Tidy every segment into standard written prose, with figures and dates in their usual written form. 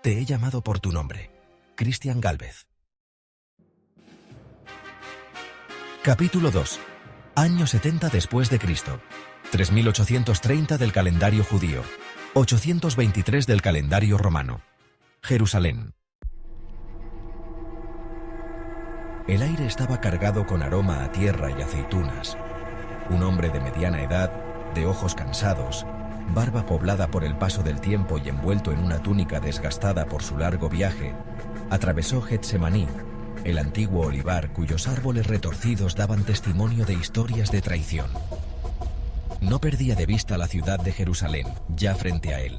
Te he llamado por tu nombre. Cristian Gálvez. Capítulo 2. Año 70 después de Cristo. 3830 del calendario judío. 823 del calendario romano. Jerusalén. El aire estaba cargado con aroma a tierra y aceitunas. Un hombre de mediana edad, de ojos cansados, barba poblada por el paso del tiempo y envuelto en una túnica desgastada por su largo viaje, atravesó Getsemaní, el antiguo olivar cuyos árboles retorcidos daban testimonio de historias de traición. No perdía de vista la ciudad de Jerusalén, ya frente a él.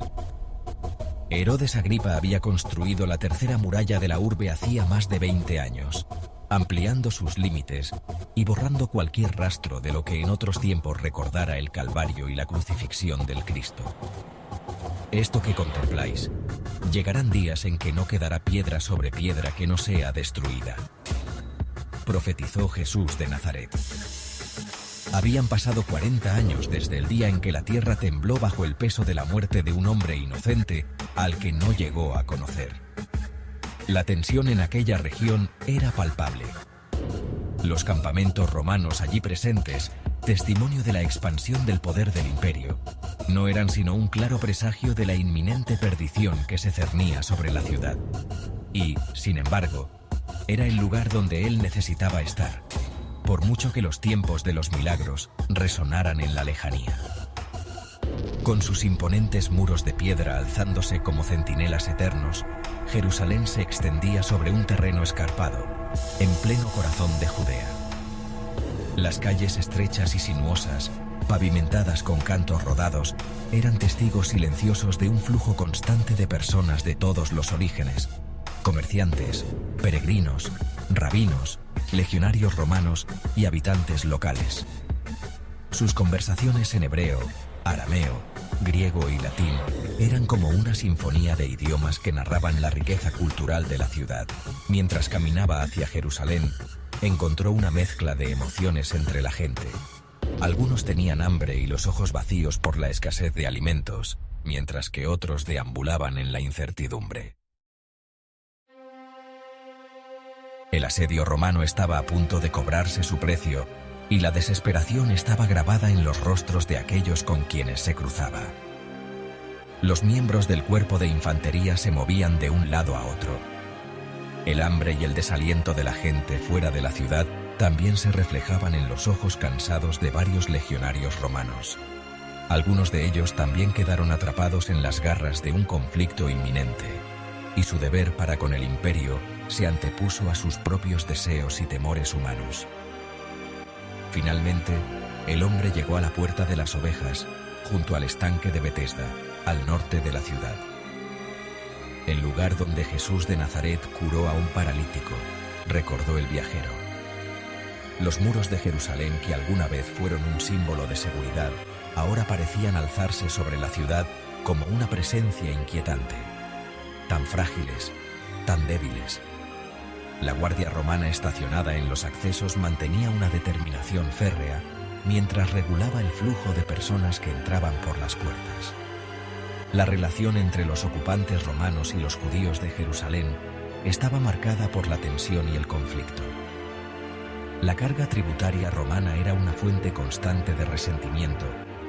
Herodes Agripa había construido la tercera muralla de la urbe hacía más de 20 años, ampliando sus límites y borrando cualquier rastro de lo que en otros tiempos recordara el Calvario y la crucifixión del Cristo. Esto que contempláis, llegarán días en que no quedará piedra sobre piedra que no sea destruida. Profetizó Jesús de Nazaret. Habían pasado 40 años desde el día en que la tierra tembló bajo el peso de la muerte de un hombre inocente al que no llegó a conocer. La tensión en aquella región era palpable. Los campamentos romanos allí presentes, testimonio de la expansión del poder del imperio, no eran sino un claro presagio de la inminente perdición que se cernía sobre la ciudad. Y, sin embargo, era el lugar donde él necesitaba estar, por mucho que los tiempos de los milagros resonaran en la lejanía. Con sus imponentes muros de piedra alzándose como centinelas eternos, Jerusalén se extendía sobre un terreno escarpado, en pleno corazón de Judea. Las calles estrechas y sinuosas, pavimentadas con cantos rodados, eran testigos silenciosos de un flujo constante de personas de todos los orígenes: comerciantes, peregrinos, rabinos, legionarios romanos y habitantes locales. Sus conversaciones en hebreo, arameo, griego y latín eran como una sinfonía de idiomas que narraban la riqueza cultural de la ciudad. Mientras caminaba hacia Jerusalén, encontró una mezcla de emociones entre la gente. Algunos tenían hambre y los ojos vacíos por la escasez de alimentos, mientras que otros deambulaban en la incertidumbre. El asedio romano estaba a punto de cobrarse su precio, y la desesperación estaba grabada en los rostros de aquellos con quienes se cruzaba. Los miembros del cuerpo de infantería se movían de un lado a otro. El hambre y el desaliento de la gente fuera de la ciudad también se reflejaban en los ojos cansados de varios legionarios romanos. Algunos de ellos también quedaron atrapados en las garras de un conflicto inminente, y su deber para con el imperio se antepuso a sus propios deseos y temores humanos. Finalmente, el hombre llegó a la Puerta de las Ovejas, junto al estanque de Betesda, al norte de la ciudad. El lugar donde Jesús de Nazaret curó a un paralítico, recordó el viajero. Los muros de Jerusalén, que alguna vez fueron un símbolo de seguridad, ahora parecían alzarse sobre la ciudad como una presencia inquietante. Tan frágiles, tan débiles. La guardia romana estacionada en los accesos mantenía una determinación férrea mientras regulaba el flujo de personas que entraban por las puertas. La relación entre los ocupantes romanos y los judíos de Jerusalén estaba marcada por la tensión y el conflicto. La carga tributaria romana era una fuente constante de resentimiento,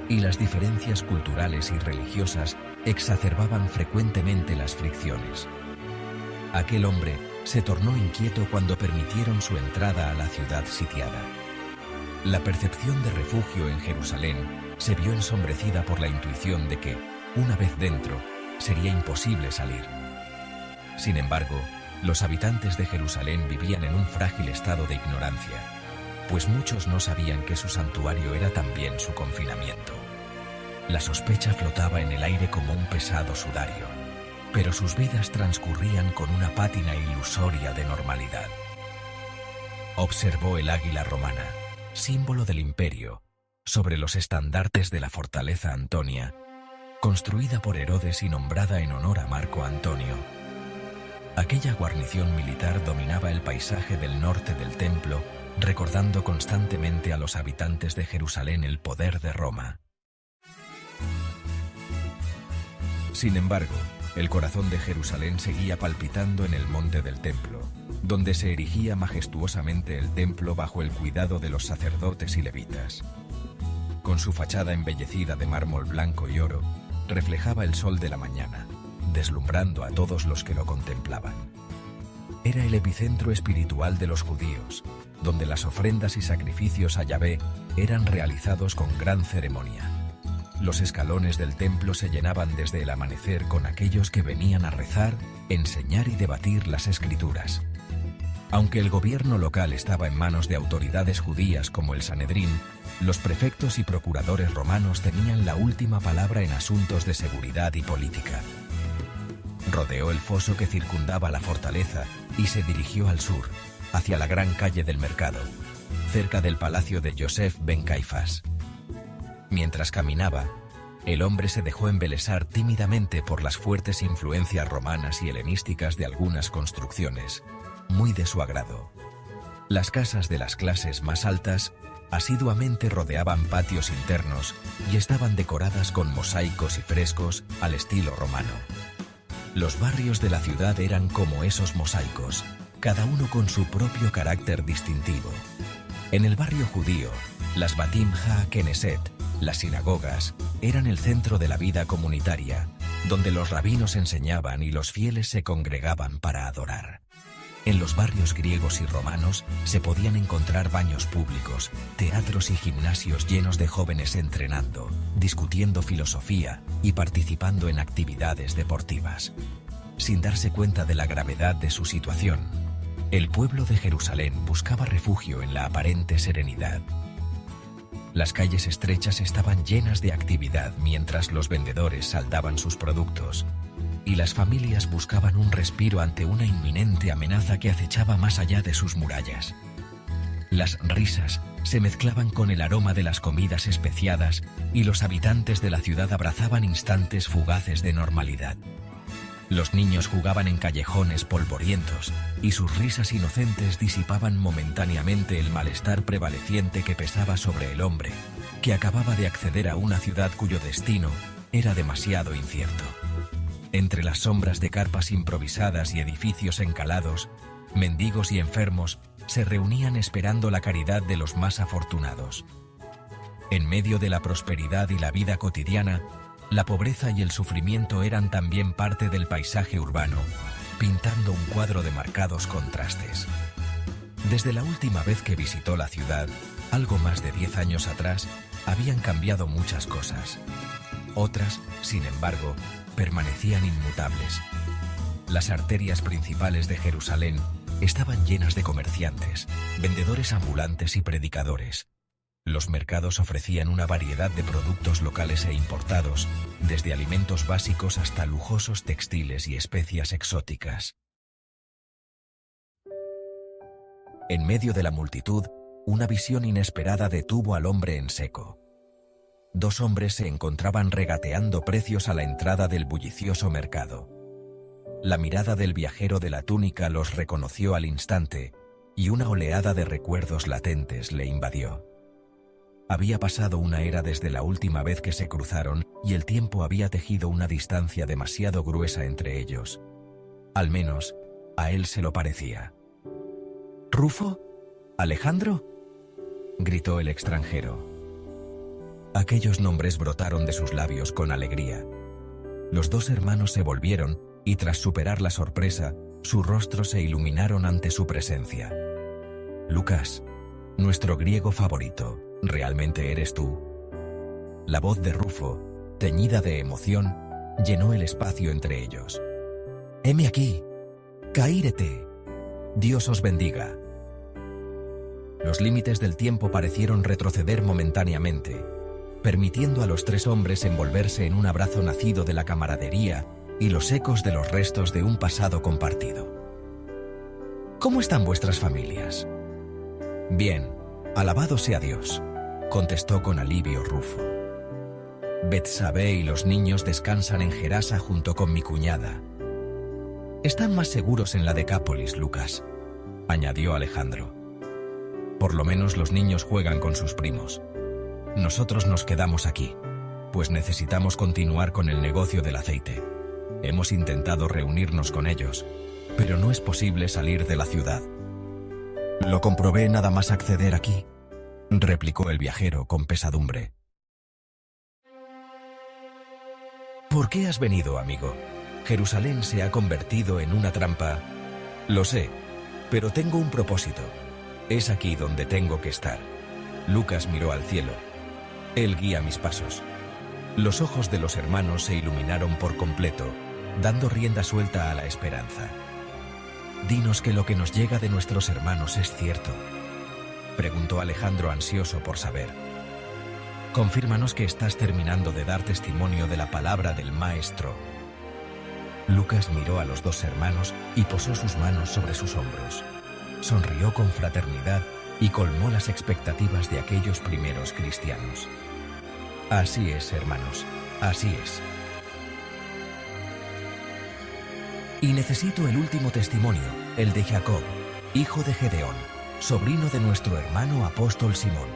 y las diferencias culturales y religiosas exacerbaban frecuentemente las fricciones. Aquel hombre se tornó inquieto cuando permitieron su entrada a la ciudad sitiada. La percepción de refugio en Jerusalén se vio ensombrecida por la intuición de que, una vez dentro, sería imposible salir. Sin embargo, los habitantes de Jerusalén vivían en un frágil estado de ignorancia, pues muchos no sabían que su santuario era también su confinamiento. La sospecha flotaba en el aire como un pesado sudario, pero sus vidas transcurrían con una pátina ilusoria de normalidad. Observó el águila romana, símbolo del imperio, sobre los estandartes de la fortaleza Antonia, construida por Herodes y nombrada en honor a Marco Antonio. Aquella guarnición militar dominaba el paisaje del norte del templo, recordando constantemente a los habitantes de Jerusalén el poder de Roma. Sin embargo, El corazón de Jerusalén seguía palpitando en el monte del templo, donde se erigía majestuosamente el templo bajo el cuidado de los sacerdotes y levitas. Con su fachada embellecida de mármol blanco y oro, reflejaba el sol de la mañana, deslumbrando a todos los que lo contemplaban. Era el epicentro espiritual de los judíos, donde las ofrendas y sacrificios a Yahvé eran realizados con gran ceremonia. Los escalones del templo se llenaban desde el amanecer con aquellos que venían a rezar, enseñar y debatir las escrituras. Aunque el gobierno local estaba en manos de autoridades judías como el Sanedrín, los prefectos y procuradores romanos tenían la última palabra en asuntos de seguridad y política. Rodeó el foso que circundaba la fortaleza y se dirigió al sur, hacia la gran calle del mercado, cerca del palacio de Yosef ben Caifás. Mientras caminaba, el hombre se dejó embelesar tímidamente por las fuertes influencias romanas y helenísticas de algunas construcciones, muy de su agrado. Las casas de las clases más altas asiduamente rodeaban patios internos y estaban decoradas con mosaicos y frescos al estilo romano. Los barrios de la ciudad eran como esos mosaicos, cada uno con su propio carácter distintivo. En el barrio judío, las Batim ha-Knesset, las sinagogas, eran el centro de la vida comunitaria, donde los rabinos enseñaban y los fieles se congregaban para adorar. En los barrios griegos y romanos se podían encontrar baños públicos, teatros y gimnasios llenos de jóvenes entrenando, discutiendo filosofía y participando en actividades deportivas. Sin darse cuenta de la gravedad de su situación, el pueblo de Jerusalén buscaba refugio en la aparente serenidad. Las calles estrechas estaban llenas de actividad mientras los vendedores saldaban sus productos, y las familias buscaban un respiro ante una inminente amenaza que acechaba más allá de sus murallas. Las risas se mezclaban con el aroma de las comidas especiadas y los habitantes de la ciudad abrazaban instantes fugaces de normalidad. Los niños jugaban en callejones polvorientos y sus risas inocentes disipaban momentáneamente el malestar prevaleciente que pesaba sobre el hombre, que acababa de acceder a una ciudad cuyo destino era demasiado incierto. Entre las sombras de carpas improvisadas y edificios encalados, mendigos y enfermos se reunían esperando la caridad de los más afortunados. En medio de la prosperidad y la vida cotidiana, la pobreza y el sufrimiento eran también parte del paisaje urbano, pintando un cuadro de marcados contrastes. Desde la última vez que visitó la ciudad, algo más de 10 años atrás, habían cambiado muchas cosas. Otras, sin embargo, permanecían inmutables. Las arterias principales de Jerusalén estaban llenas de comerciantes, vendedores ambulantes y predicadores. Los mercados ofrecían una variedad de productos locales e importados, desde alimentos básicos hasta lujosos textiles y especias exóticas. En medio de la multitud, una visión inesperada detuvo al hombre en seco. Dos hombres se encontraban regateando precios a la entrada del bullicioso mercado. La mirada del viajero de la túnica los reconoció al instante, y una oleada de recuerdos latentes le invadió. Había pasado una era desde la última vez que se cruzaron y el tiempo había tejido una distancia demasiado gruesa entre ellos. Al menos, a él se lo parecía. ¿Rufo? ¿Alejandro?, gritó el extranjero. Aquellos nombres brotaron de sus labios con alegría. Los dos hermanos se volvieron y tras superar la sorpresa, sus rostros se iluminaron ante su presencia. Lucas, nuestro griego favorito, ¿realmente eres tú? La voz de Rufo, teñida de emoción, llenó el espacio entre ellos. Heme aquí, caírete. Dios os bendiga. Los límites del tiempo parecieron retroceder momentáneamente, permitiendo a los tres hombres envolverse en un abrazo nacido de la camaradería y los ecos de los restos de un pasado compartido. ¿Cómo están vuestras familias? Bien, alabado sea Dios, contestó con alivio Rufo. Betsabé y los niños descansan en Gerasa junto con mi cuñada. Están más seguros en la Decápolis, Lucas, añadió Alejandro. Por lo menos los niños juegan con sus primos. Nosotros nos quedamos aquí, pues necesitamos continuar con el negocio del aceite. Hemos intentado reunirnos con ellos, pero no es posible salir de la ciudad. Lo comprobé nada más acceder aquí, replicó el viajero con pesadumbre. ¿Por qué has venido, amigo? Jerusalén se ha convertido en una trampa. Lo sé, pero tengo un propósito. Es aquí donde tengo que estar. Lucas miró al cielo. Él guía mis pasos. Los ojos de los hermanos se iluminaron por completo, dando rienda suelta a la esperanza. Dinos que lo que nos llega de nuestros hermanos es cierto, preguntó Alejandro ansioso por saber. Confírmanos que estás terminando de dar testimonio de la palabra del Maestro. Lucas miró a los dos hermanos y posó sus manos sobre sus hombros. Sonrió con fraternidad y colmó las expectativas de aquellos primeros cristianos. Así es, hermanos, así es. Y necesito el último testimonio, el de Jacob, hijo de Gedeón, sobrino de nuestro hermano apóstol Simón.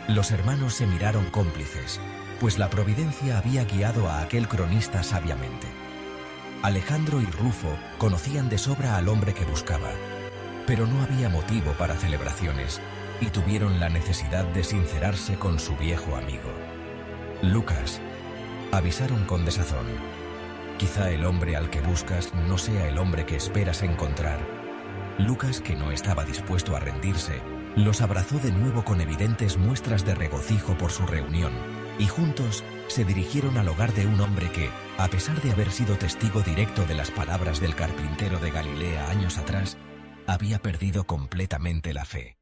Los hermanos se miraron cómplices, pues la providencia había guiado a aquel cronista sabiamente. Alejandro y Rufo conocían de sobra al hombre que buscaba, pero no había motivo para celebraciones y tuvieron la necesidad de sincerarse con su viejo amigo. Lucas, avisaron con desazón. Quizá el hombre al que buscas no sea el hombre que esperas encontrar. Lucas, que no estaba dispuesto a rendirse, los abrazó de nuevo con evidentes muestras de regocijo por su reunión, y juntos se dirigieron al hogar de un hombre que, a pesar de haber sido testigo directo de las palabras del carpintero de Galilea años atrás, había perdido completamente la fe.